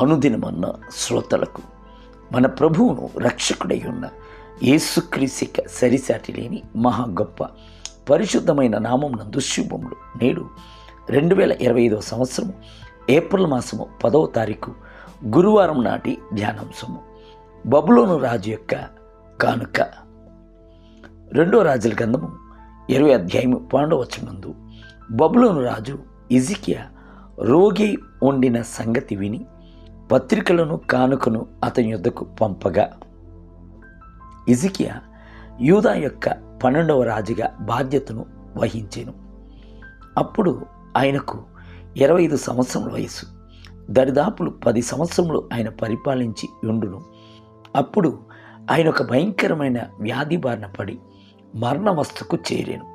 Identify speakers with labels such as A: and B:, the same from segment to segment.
A: అనుదినమన్న శ్రోతలకు మన ప్రభువును రక్షకుడై ఉన్న యేసుక్రీస్తు సరిసాటి లేని మహా గొప్ప పరిశుద్ధమైన నామం నందు శుభములు. నేడు 2025 సంవత్సరం ఏప్రిల్ మాసము 10వ తారీఖు గురువారం నాటి ధ్యానాంశము బబులోను రాజు యొక్క కానుక. 2వ రాజుల గ్రంథము 20 అధ్యాయము 12వ వచనమందు బబులోను రాజు హిజ్కియా రోగి ఉండిన సంగతి విని పత్రికలను కానుకను అతని యొద్దకు పంపగా, హిజ్కియా యూదా యొక్క 12వ రాజుగా బాధ్యతను వహించెను. అప్పుడు ఆయనకు 25 సంవత్సరముల వయసు. దరిదాపులు 10 సంవత్సరములు ఆయన పరిపాలించి ఉండును. అప్పుడు ఆయన ఒక భయంకరమైన వ్యాధి బారిన పడి మరణవస్థకు చేరాను.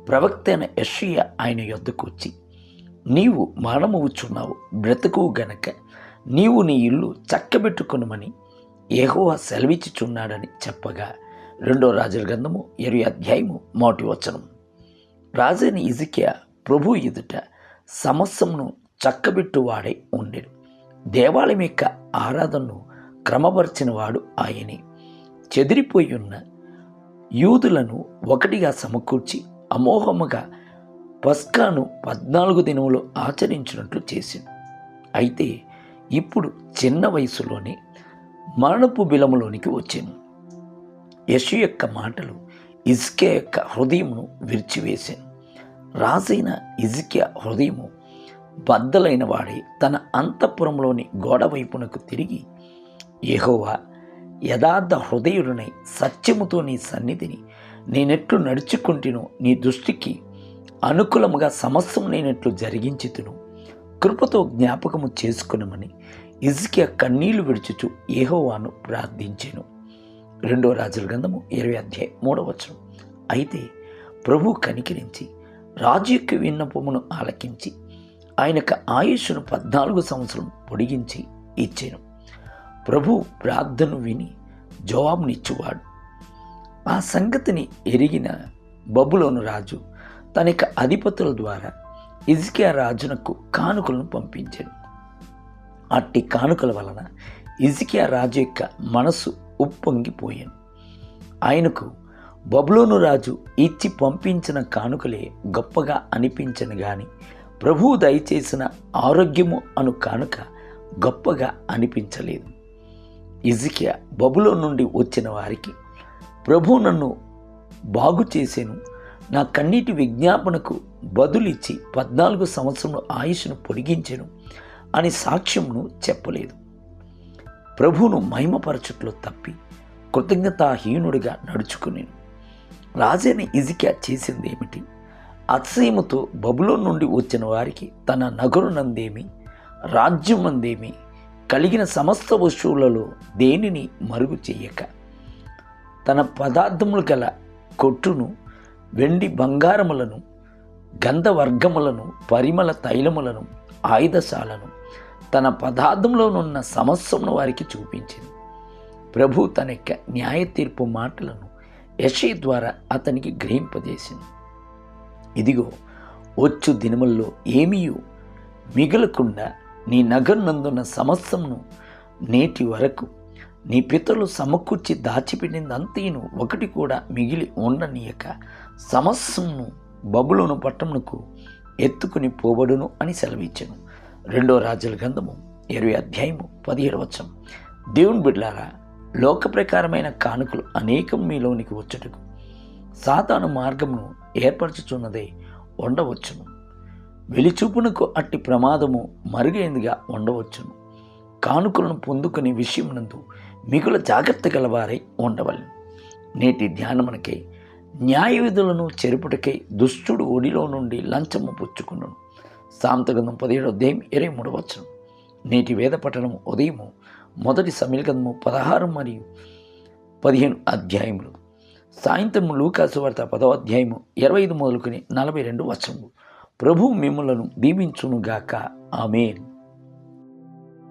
A: ప్రవక్త అయిన యెషయా ఆయన యొద్దకు వచ్చి, నీవు మరణమవుచున్నావు, బ్రతుకువు గనక నీవు నీ ఇల్లు చక్కబెట్టుకొనుమని యెహోవా సెలవిచ్చుచున్నాడని చెప్పగా, 2వ రాజుల గ్రంథము 20 అధ్యాయము 1వ వచనం. రాజైన హిజ్కియా ప్రభు ఎదుట సమస్తమును చక్కబెట్టువాడై ఉండెను. దేవాలయం యొక్క ఆరాధనను క్రమపరిచిన వాడు ఆయనే. చెదిరిపోయి ఉన్న యూదులను ఒకటిగా సమకూర్చి అమోఘముగా పస్కాను 14 దినములు ఆచరించినట్లు చేసింది. అయితే ఇప్పుడు చిన్న వయసులోనే మరణపు బిలములోనికి వచ్చాను. యెషయా యొక్క మాటలు హిజ్కియా యొక్క హృదయమును విరిచివేశాను. రాజైన హిజ్కియా హృదయము బద్దలైన వాడై తన అంతఃపురంలోని గోడ వైపునకు తిరిగి, యెహోవా, యథార్థ హృదయుడనై సత్యముతో నీ సన్నిధిని నేనెట్లు నడుచుకుంటునో నీ దృష్టికి అనుకూలముగా సమస్తం నేనెట్లు జరిగించుతును, కృపతో జ్ఞాపకము చేసుకునమని హిజ్కియా కన్నీళ్లు విడుచుచు యెహోవాను ప్రార్థించెను. 2వ రాజుల గ్రంథము 20 అధ్యాయం 3వ వచనం. అయితే ప్రభు కనికరించి రాజు యొక్క విన్నపమును ఆలకించి ఆయనకు ఆయుష్ను 14 సంవత్సరం పొడిగించి ఇచ్చెను. ప్రభు ప్రార్థన విని జవాబునిచ్చువాడు. ఆ సంగతిని ఎరిగిన బబులోను రాజు తన యొక్క అధిపతుల ద్వారా హిజ్కియా రాజునకు కానుకలను పంపించాడు. అట్టి కానుకల వలన హిజ్కియా రాజు యొక్క మనసు ఉప్పొంగిపోయాను. ఆయనకు బబులోను రాజు ఇచ్చి పంపించిన కానుకలే గొప్పగా అనిపించను గాని ప్రభువు దయచేసిన ఆరోగ్యము అను కానుక గొప్పగా అనిపించలేదు. హిజ్కియా బబులోను నుండి వచ్చిన వారికి, ప్రభు నన్ను బాగు చేసేను, నా కన్నీటి విజ్ఞాపనకు బదులిచ్చి 14 సంవత్సరములు ఆయుష్ను పొడిగించెను అని సాక్ష్యమును చెప్పలేదు. ప్రభువును మహిమపరచుట్లో తప్పి కృతజ్ఞతాహీనుడిగా నడుచుకునేను. రాజైన హిజ్కియా చేసింది ఏమిటి? అతిశయముతో బబులోను నుండి వచ్చిన వారికి తన నగరునందేమి రాజ్యమందేమి కలిగిన సమస్త వస్తువులలో దేనిని మరుగు చెయ్యక తన పదార్థములు గల కొట్టును, వెండి బంగారములను, గంధవర్గములను, పరిమళ తైలములను, ఆయుధశాలను, తన పదార్థంలోనున్న సమస్తమును వారికి చూపించింది. ప్రభు తన యొక్క న్యాయ తీర్పు మాటలను యెషయా ద్వారా అతనికి గ్రహింపజేసింది. ఇదిగో, వచ్చు దినముల్లో ఏమీయూ మిగలకుండా నీ నగరునందున్న సమస్తమును నేటి వరకు నీ పితరులు సమకూర్చి దాచిపెట్టిందంతయును ఒకటి కూడా మిగిలి ఉండనీయక సమస్తమును బబులోను పట్టణమునకు ఎత్తుకుని పోబడును అని సెలవిచ్చెను. 2వ రాజుల గ్రంథము 20 అధ్యాయము 17వ వచనం. దేవుని బిడ్డలారా, లోక ప్రకారమైన కానుకలు అనేకం మీలోనికి వచ్చుటకు సాతాను మార్గమును ఏర్పరచుచున్నదే ఉండవచ్చును. వెలిచూపునకు అట్టి ప్రమాదము మరుగైనదిగా ఉండవచ్చును. కానుకలను పొందుకునే విషయమునందు మిగుల జాగ్రత్త గలవారై ఉండవలెను. నేటి ధ్యానమునకై న్యాయ విధులను చెరుపుటకై దుష్టుడు ఒడిలో నుండి లంచము పుచ్చుకును. సామెతల గ్రంథం 17వ అధ్యాయం 23వ వచనం. నేటి వేద పఠనము ఉదయము 1 సమూయేలు గ్రంథము 16 మరియు 15 అధ్యాయములు, సాయంత్రం లూకాసు వార్త 10వ అధ్యాయము 25 మొదలుకొని 42 వచనములు. ప్రభువు మిమ్ములను దీవించునుగాక. ఆమేన్.